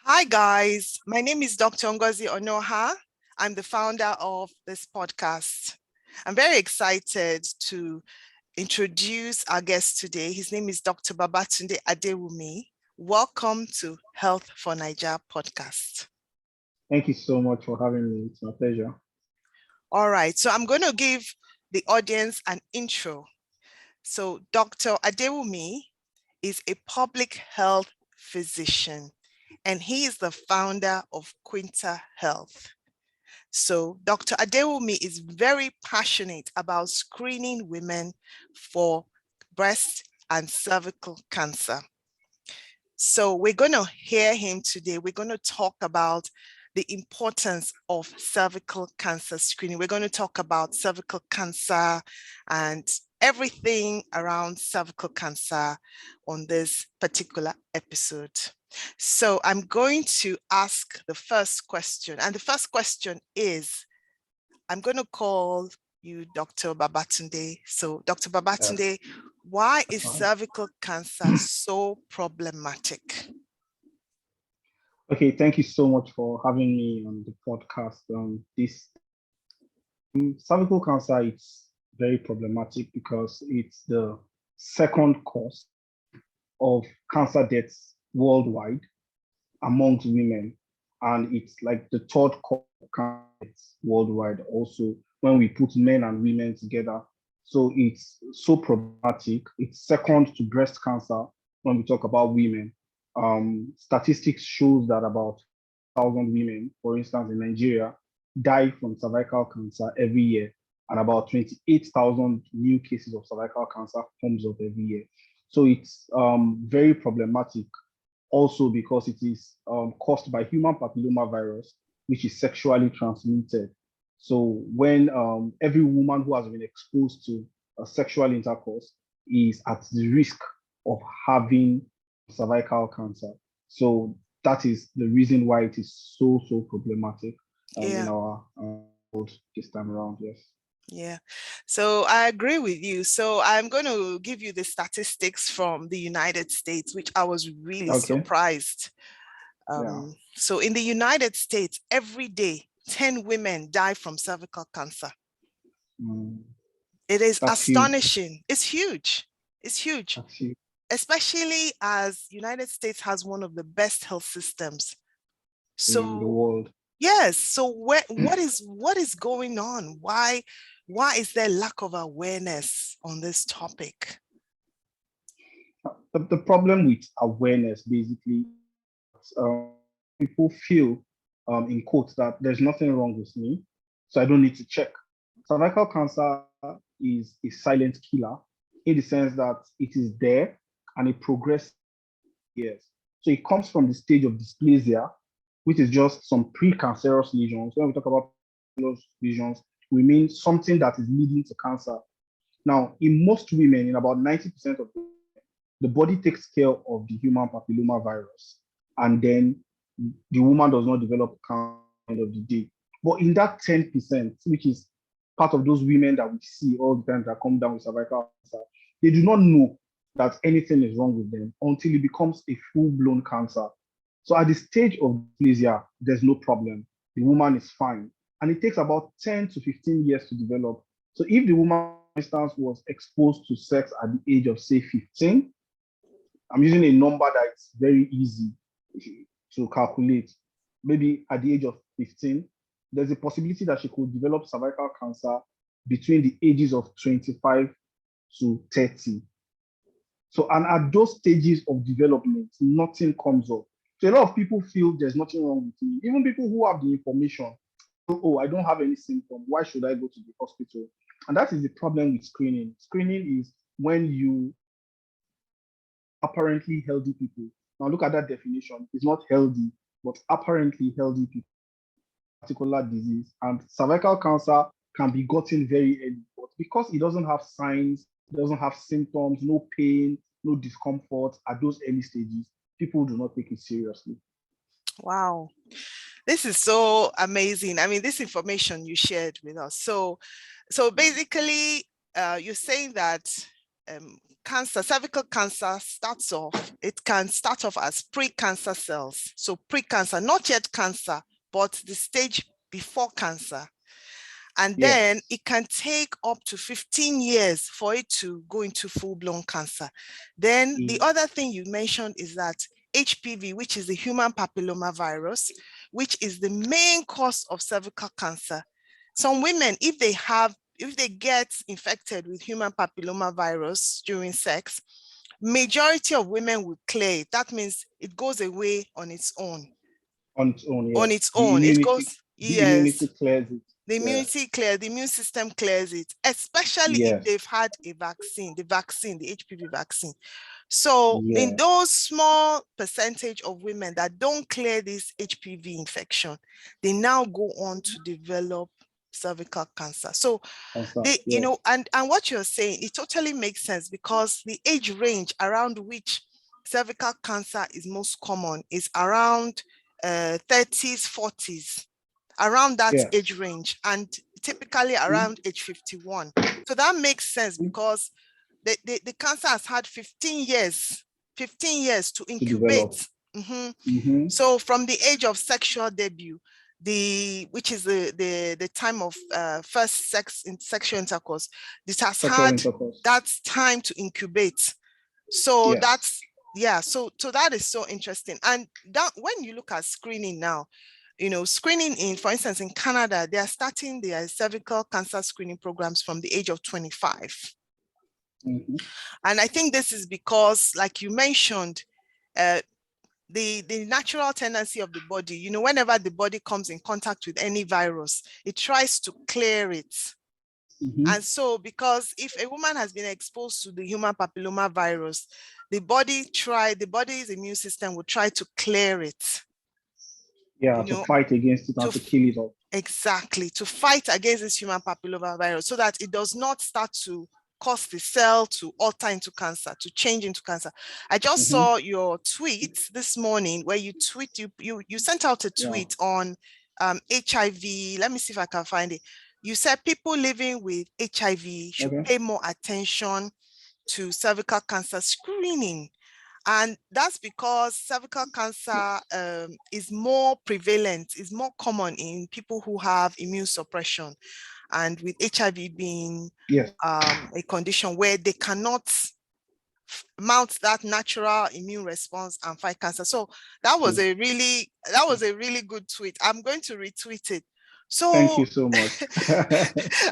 Hi, guys. My name is Dr. Onuoha. I'm the founder of this podcast. I'm very excited to introduce our guest today. His name is Dr. Babatunde Adewumi. Welcome to Health for Naija podcast. Thank you so much for having me. It's my pleasure. All right, so I'm going to give the audience an intro. So Dr. Adewumi is a public health physician, and he is the founder of Quinta Health. So Dr. Adewumi is very passionate about screening women for breast and cervical cancer. So we're going to hear him today. We're going to talk about the importance of cervical cancer screening. We're going to talk about cervical cancer and everything around cervical cancer on this particular episode. So I'm going to ask the first question. And the first question is, I'm going to call you Dr. Babatunde. So Dr. Babatunde, why is cervical cancer so problematic? Okay, thank you so much for having me on the podcast. This cervical cancer is very problematic because it's the second cause of cancer deaths worldwide amongst women, and it's like the third cause of cancer deaths worldwide also when we put men and women together. So it's so problematic. It's second to breast cancer when we talk about women. Statistics shows that about 1,000 women, for instance, in Nigeria, die from cervical cancer every year, and about 28,000 new cases of cervical cancer comes up every year. So it's very problematic also because it is caused by human papilloma virus, which is sexually transmitted. So when every woman who has been exposed to sexual intercourse is at the risk of having cervical cancer. So that is the reason why it is so problematic in our world this time around. Yes. Yeah, so I agree with you. So I'm going to give you the statistics from the United States, which I was really surprised. So in the United States, every day, 10 women die from cervical cancer. It is astonishing. Huge. It's huge. It's huge. Especially as United States has one of the best health systems. So in the world. Yes. So what is going on? Why is there lack of awareness on this topic? The problem with awareness, basically, people feel, in quotes, that there's nothing wrong with me, so I don't need to check. Cervical cancer is a silent killer in the sense that it is there and it progresses years. So it comes from the stage of dysplasia, which is just some precancerous lesions. When we talk about lesions, we mean something that is leading to cancer. Now, in most women, in about 90% of women, the body takes care of the human papilloma virus, and then the woman does not develop cancer at the end of the day. But in that 10%, which is part of those women that we see all the time that come down with cervical cancer, they do not know that anything is wrong with them until it becomes a full-blown cancer. So at the stage of dysplasia, there's no problem. The woman is fine. And it takes about 10 to 15 years to develop. So if the woman, for instance, was exposed to sex at the age of, say, 15, I'm using a number that's very easy to calculate. Maybe at the age of 15, there's a possibility that she could develop cervical cancer between the ages of 25 to 30. So, and at those stages of development, nothing comes up. So a lot of people feel there's nothing wrong with me. Even people who have the information, oh, I don't have any symptom. Why should I go to the hospital? And that is the problem with screening. Screening is when you apparently healthy people. Now look at that definition. It's not healthy, but apparently healthy people, particular disease. And cervical cancer can be gotten very early, but because it doesn't have signs, it doesn't have symptoms, no pain, no discomfort at those early stages, people do not take it seriously. Wow. This is so amazing. I mean, this information you shared with us. So basically, you're saying that cancer, cervical cancer it can start off as pre-cancer cells. So pre-cancer, not yet cancer, but the stage before cancer. And then it can take up to 15 years for it to go into full-blown cancer. Then the other thing you mentioned is that HPV, which is the human papilloma virus, which is the main cause of cervical cancer. Some women, if they get infected with human papilloma virus during sex, majority of women will clear it. That means it goes away on its own. On its own, yes. On its own, it goes, the yes. immunity clears it. The immunity clears, the immune system clears it, especially if they've had a vaccine, the HPV vaccine. So in those small percentage of women that don't clear this HPV infection, they now go on to develop cervical cancer. So you know, and what you're saying, it totally makes sense, because the age range around which cervical cancer is most common is around 30s, 40s, around that age range, and typically around age 51. So that makes sense, because the cancer has had 15 years to incubate. So from the age of sexual debut, which is the time of first sexual intercourse, this has had that time to incubate. So that's so that is so interesting. And that, when you look at screening now, you know, screening in, for instance, in Canada, they are starting their cervical cancer screening programs from the age of 25. And I think this is because, like you mentioned, the natural tendency of the body, you know, whenever the body comes in contact with any virus, it tries to clear it. And so, because if a woman has been exposed to the human papilloma virus, the body's immune system will try to clear it. To fight against it and to kill it off. Exactly, to fight against this human papilloma virus, so that it does not start to cause the cell to alter into cancer, to change into cancer. I just saw your tweet this morning where you sent out a tweet on HIV. Let me see if I can find it. You said people living with HIV should pay more attention to cervical cancer screening. And that's because cervical cancer is more prevalent, is more common in people who have immune suppression, and with HIV being a condition where they cannot mount that natural immune response and fight cancer. So that was a really good tweet. I'm going to retweet it. So thank you so much.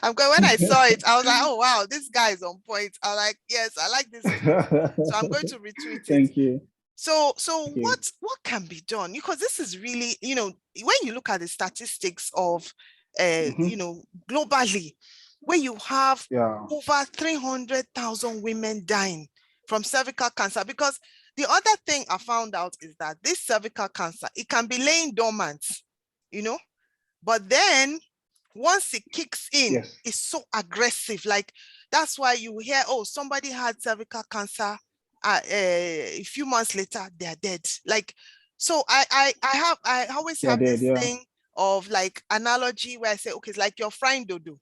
when I saw it, I was like, oh wow, this guy is on point. I like, yes, I like this tweet. So I'm going to retweet it. Thank you. So what can be done? Because this is really, you know, when you look at the statistics of you know, globally, where you have over 300,000 women dying from cervical cancer. Because the other thing I found out is that this cervical cancer, it can be laying dormant, you know, but then once it kicks in, it's so aggressive. Like, that's why you hear, oh, somebody had cervical cancer, a few months later, they're dead. Like, so I always have this thing of like analogy where I say, okay, it's like you're frying dodo.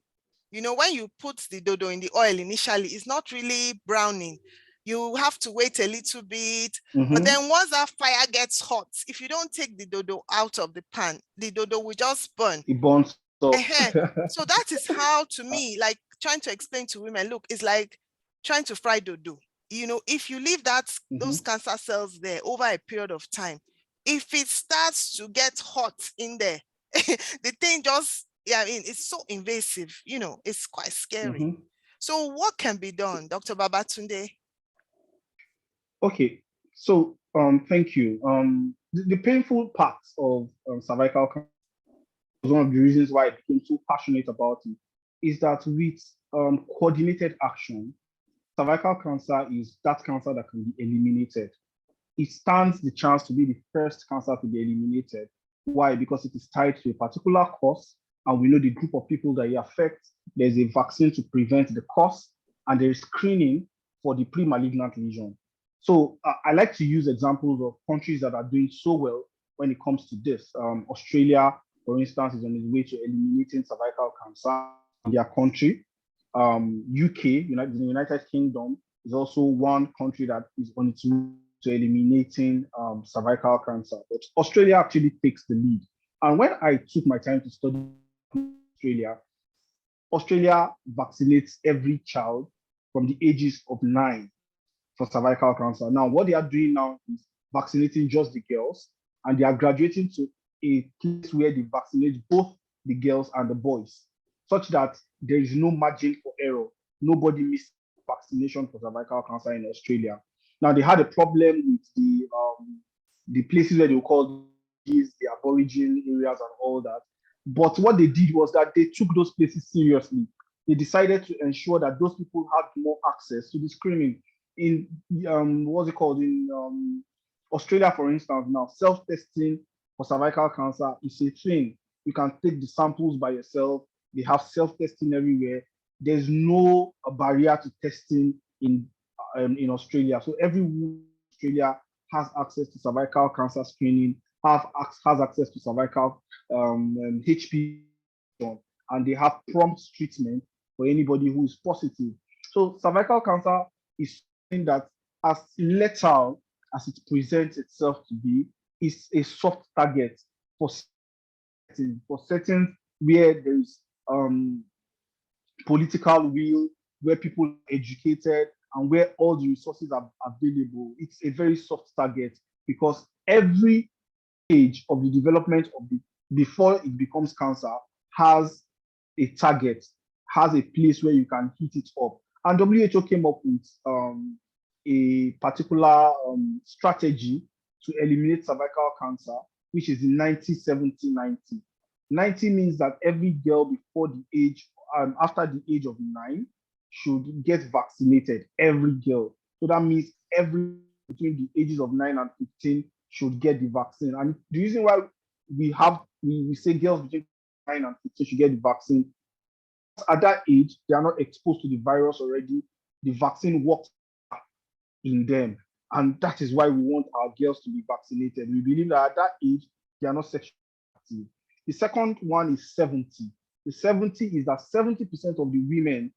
You know, when you put the dodo in the oil initially, it's not really browning. You have to wait a little bit. But then once that fire gets hot, if you don't take the dodo out of the pan, the dodo will just burn. It burns up. So that is how, to me, like trying to explain to women, look, it's like trying to fry dodo. You know, if you leave those cancer cells there over a period of time, if it starts to get hot in there, the thing just, I mean, it's so invasive, you know, it's quite scary. So what can be done, Dr. Babatunde? Okay, so thank you. The painful parts of cervical cancer, one of the reasons why I became so passionate about it, is that with coordinated action, cervical cancer is that cancer that can be eliminated. It stands the chance to be the first cancer to be eliminated. Why? Because it is tied to a particular cause, and we know the group of people that it affects. There's a vaccine to prevent the cause, and there is screening for the pre-malignant lesion. So I like to use examples of countries that are doing so well when it comes to this. Australia, for instance, is on its way to eliminating cervical cancer in their country. UK, the United Kingdom, is also one country that is on its way to eliminating cervical cancer. But Australia actually takes the lead. And when I took my time to study Australia, Australia vaccinates every child from the ages of 9 for cervical cancer. Now, what they are doing now is vaccinating just the girls, and they are graduating to a place where they vaccinate both the girls and the boys, such that there is no margin for error. Nobody misses vaccination for cervical cancer in Australia. Now, they had a problem with the places where they call these the aborigine areas and all that. But what they did was that they took those places seriously. They decided to ensure that those people had more access to the screening. In what's it called in Australia, for instance, now self-testing for cervical cancer is a thing. You can take the samples by yourself. They have self-testing everywhere. There's no barrier to testing in Australia. So every woman in Australia has access to cervical cancer screening, has access to cervical HPV, and they have prompt treatment for anybody who is positive. So cervical cancer is something that, as lethal as it presents itself to be, is a soft target for certain where there is political will, where people are educated, and where all the resources are available. It's a very soft target because every stage of the development of the before it becomes cancer has a target, has a place where you can hit it up. And WHO came up with a particular strategy to eliminate cervical cancer, which is in 1970-90. 90 means that every girl before the age, after the age of 9, should get vaccinated. Every girl. So that means every between the ages of 9 and 15 should get the vaccine. And the reason why we say girls between 9 and 15 should get the vaccine, at that age, they are not exposed to the virus already. The vaccine works in them. And that is why we want our girls to be vaccinated. We believe that at that age, they are not sexually active. The second one is 70. The 70 is that 70% of the women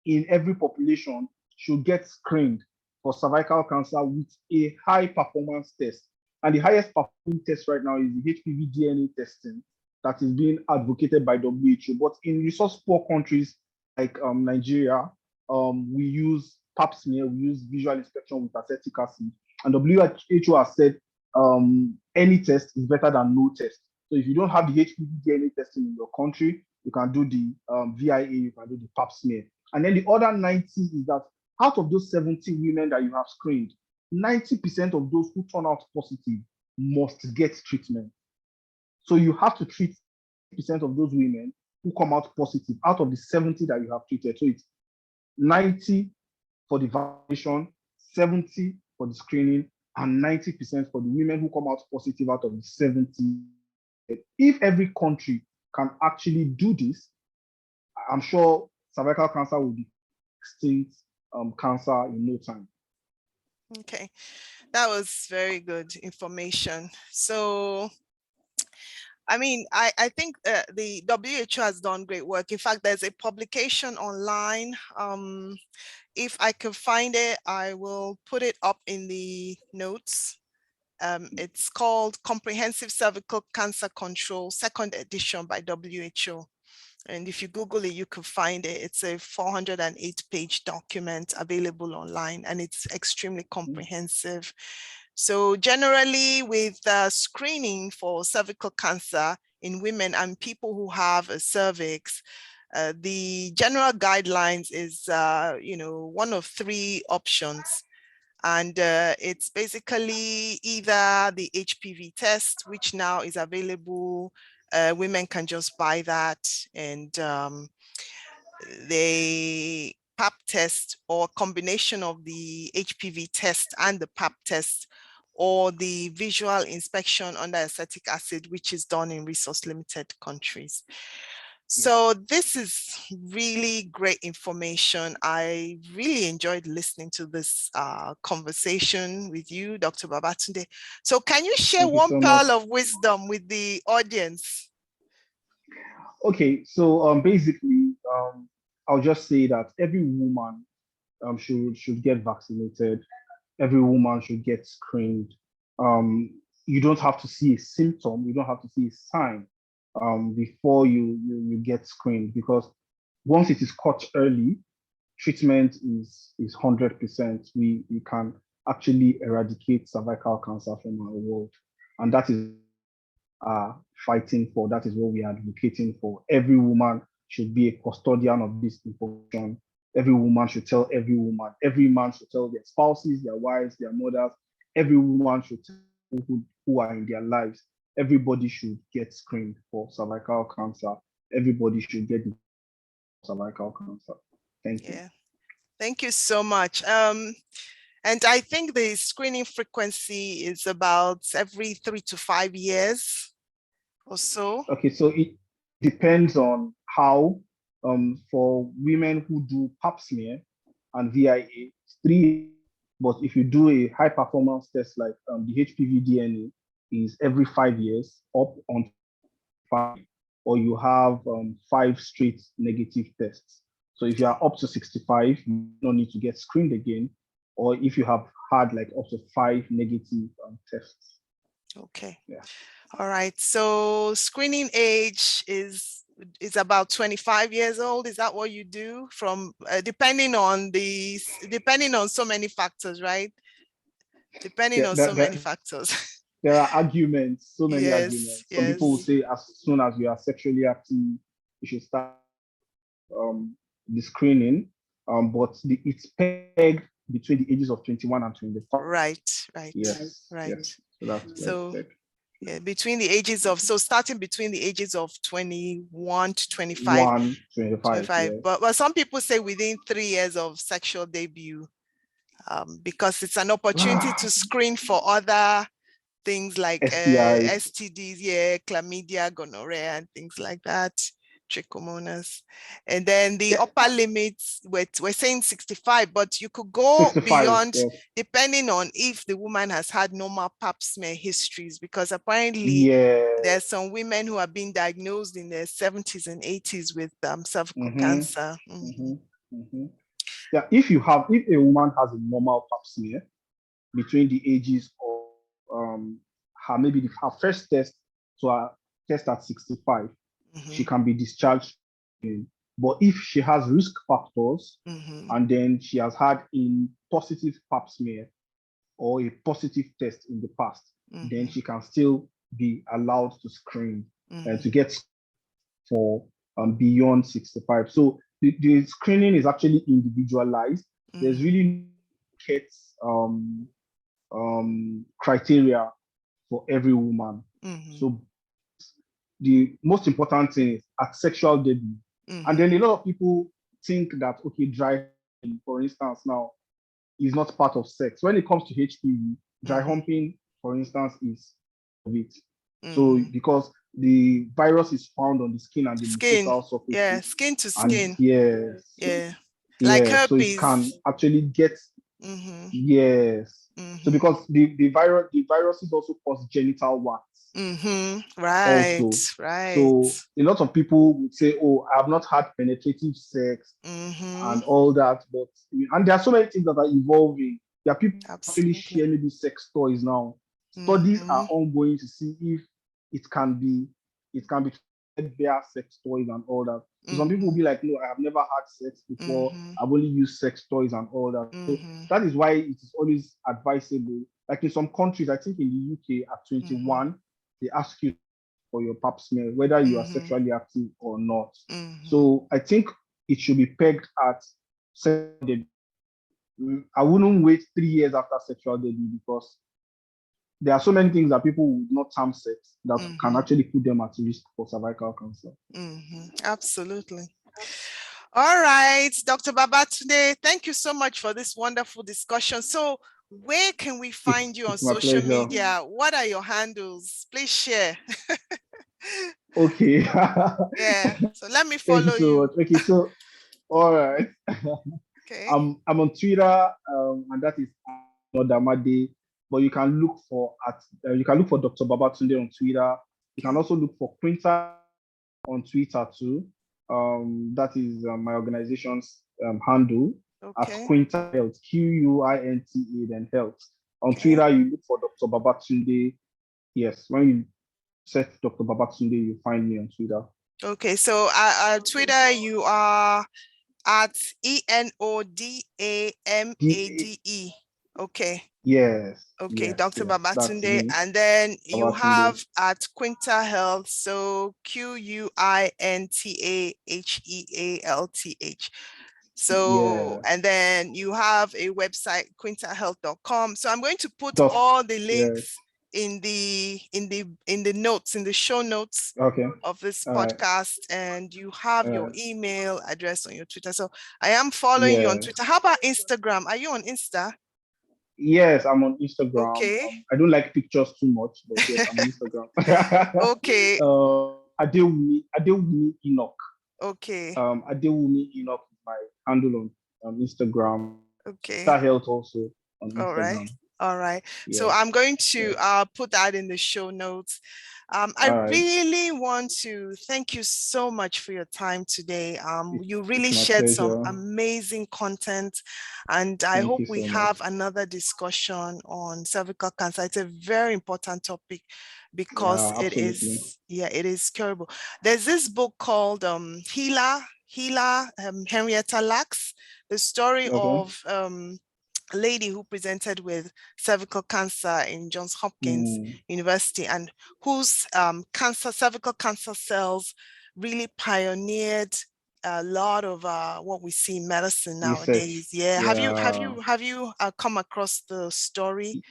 in every population should get screened for cervical cancer with a high performance test. And the highest performing test right now is the HPV DNA testing that is being advocated by WHO. But in resource poor countries like Nigeria, we use pap smear, we use visual inspection with acetic acid. And WHO has said any test is better than no test. So if you don't have the HPV DNA testing in your country, you can do the VIA, you can do the pap smear. And then the other 90 is that out of those 70 women that you have screened, 90% of those who turn out positive must get treatment. So you have to treat 90% of those women who come out positive out of the 70 that you have treated. So it's 90 for the vaccination, 70 for the screening, and 90% for the women who come out positive out of the 70. If every country can actually do this, I'm sure cervical cancer will be extinct cancer in no time. Okay, that was very good information. So, I mean, I think the WHO has done great work. In fact, there's a publication online. If I can find it, I will put it up in the notes. It's called Comprehensive Cervical Cancer Control, second edition by WHO. And if you Google it, you can find it. It's a 408-page document available online, and it's extremely comprehensive. So generally with screening for cervical cancer in women and people who have a cervix, the general guidelines is, one of 3 options. And it's basically either the HPV test, which now is available. Women can just buy that, and the pap test, or combination of the HPV test and the pap test, or the visual inspection under acetic acid, which is done in resource limited countries. So this is really great information. I really enjoyed listening to this conversation with you, Dr. Babatunde. So can you share one pearl of wisdom with the audience? Okay, so basically, I'll just say that every woman should get vaccinated. Every woman should get screened. You don't have to see a symptom, you don't have to see a sign before you get screened, because once it is caught early, treatment is 100%. We can actually eradicate cervical cancer from our world, and that is fighting for. That is what we are advocating for. Every woman should be a custodian of this information. Every woman should tell every woman. Every man should tell their spouses, their wives, their mothers. Every woman should tell who are in their lives. Everybody should get screened for cervical cancer. Everybody should get cervical cancer. Thank you. Yeah, thank you so much. And I think the screening frequency is about every 3 to 5 years or so. Okay, so it depends on how. For women who do pap smear and VIA, it's 3. But if you do a high performance test like the HPV DNA, is every 5 years up on 5, or you have 5 straight negative tests. So if you are up to 65, you don't need to get screened again, or if you have had like up to 5 negative tests. Okay. Yeah. All right. So screening age is about 25 years old. Is that what you do? From depending on so many factors, right? Depending on so many factors. There are arguments, so many Yes, arguments. Some people will yes. say as soon as you are sexually active, you should start the screening. But it's pegged between the ages of 21 and 25. Right, right, Yes, right. yes. So that's So pegged. yeah, between the ages of, so starting between the ages of 21 to 25. 25, yeah. But some people say within 3 years of sexual debut, because it's an opportunity to screen for other things like STDs, yeah, chlamydia, gonorrhea, and things like that, trichomonas. And then the upper limits, we're saying 65, but you could go 65, beyond, yes. depending on if the woman has had normal pap smear histories, because apparently there's some women who are being diagnosed in their 70s and 80s with cervical cancer. Yeah, if a woman has a normal pap smear between the ages of her first test to her test at 65, she can be discharged. But if she has risk factors and then she has had a positive pap smear or a positive test in the past, then she can still be allowed to screen and to get for beyond 65. So the screening is actually individualized. There's really criteria for every woman. So the most important thing is at sexual debut. And then a lot of people think that, okay, dry humping, for instance, now is not part of sex. When it comes to HPV, dry humping, for instance, is of it. So because the virus is found on the skin and the mucosal surface. Yeah, skin to skin. Yes. Yeah. Like herpes. So it can actually get yes. So because the viruses also cause genital wax. Right. Also. Right. So a lot of people would say, oh, I have not had penetrative sex and all that. And there are so many things that are evolving. There are people actually share maybe sex toys now. Studies are ongoing to see if it can be their sex toys and all that. So some people will be like, no, I have never had sex before. I've only used sex toys and all that. So that is why it is always advisable. Like in some countries, I think in the UK at 21, they ask you for your pap smear, whether you are sexually active or not. So I think it should be pegged at sexual debut. I wouldn't wait 3 years after sexual debut, because there are so many things that people would not term sex that can actually put them at risk for cervical cancer. Absolutely. All right, Dr. Babatunde, thank you so much for this wonderful discussion. So where can we find you on social media? What are your handles? Please share. Okay. Yeah, so let me follow you. Okay, so all right. Okay. I'm on Twitter, and that is Nodamade. But you can look for Dr. Babatunde on Twitter. You can also look for Quinta on Twitter too. That is my organization's handle. at Okay. Quinta Health, Quinta, then Health. On Okay. Twitter, you look for Dr. Babatunde. Yes, when you search Dr. Babatunde, you find me on Twitter. Okay. So Twitter, you are at ENODAMADE. Okay. Yes, Okay, yes, Dr. yes. That's Babatunde. me, And then you Babatunde. have at Quinta Health, so QUINTAHEALTH. So, Yes. and then you have a website, quintahealth.com. So I'm going to put Dot. all the Yes. links in the notes, in the show notes Okay. of this All right. podcast, and you have your Uh, email address on your Twitter. So I am following you on yes. Twitter. How about Instagram? Are you on Insta? Yes, I'm on Instagram. Okay. I don't like pictures too much, but yes, I'm on Instagram. Okay. Adewumi Enoch. Okay. Adewumi Enoch is my handle on Instagram. Okay. Star Health also on All right. Instagram. All right. So Yes. I'm going to Yes. put that in the show notes. I All right. really want to thank you so much for your time today. You really It's my shared some pleasure. amazing content, and I Thank hope you we so much. have another discussion on cervical cancer. It's a very important topic because Yeah, it absolutely. is, yeah, it is curable. There's this book called Healer, Henrietta Lacks, the story Okay. of a lady who presented with cervical cancer in Johns Hopkins Mm, University, and whose cervical cancer cells really pioneered a lot of what we see in medicine research. nowadays. Yeah, have you have Yeah. you have you come across the story?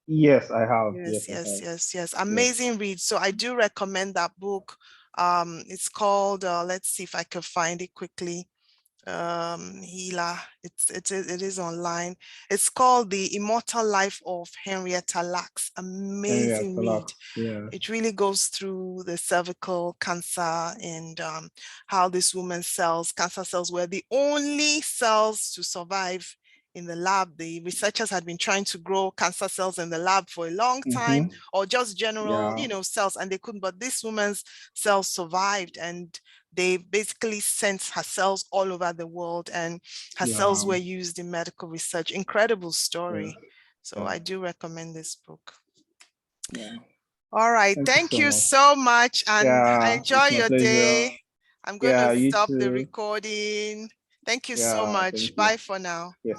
Yes, I have. Yes, Yes, I yes, have. yes, yes. Yes. Amazing read. So I do recommend that book. It's called, let's see if I can find it quickly. Healer. It is online. It's called The Immortal Life of Henrietta Lacks. Amazing Henrietta read. Lacks. Yes. It really goes through the cervical cancer and how this woman's cells, cancer cells, were the only cells to survive in the lab. The researchers had been trying to grow cancer cells in the lab for a long time, Mm-hmm. or just general, Yeah. cells, and they couldn't. But this woman's cells survived, and they basically sent her cells all over the world, and her cells Yeah. were used in medical research. Incredible Yes. story. So Yes. I do recommend this book. Yeah. All right. Thank you Thank so you much. so much, and Yeah, enjoy it's my your pleasure. day. I'm going to Yeah, you stop the too. recording. Thank you so Yeah, much. thank you. Bye for now. Yes.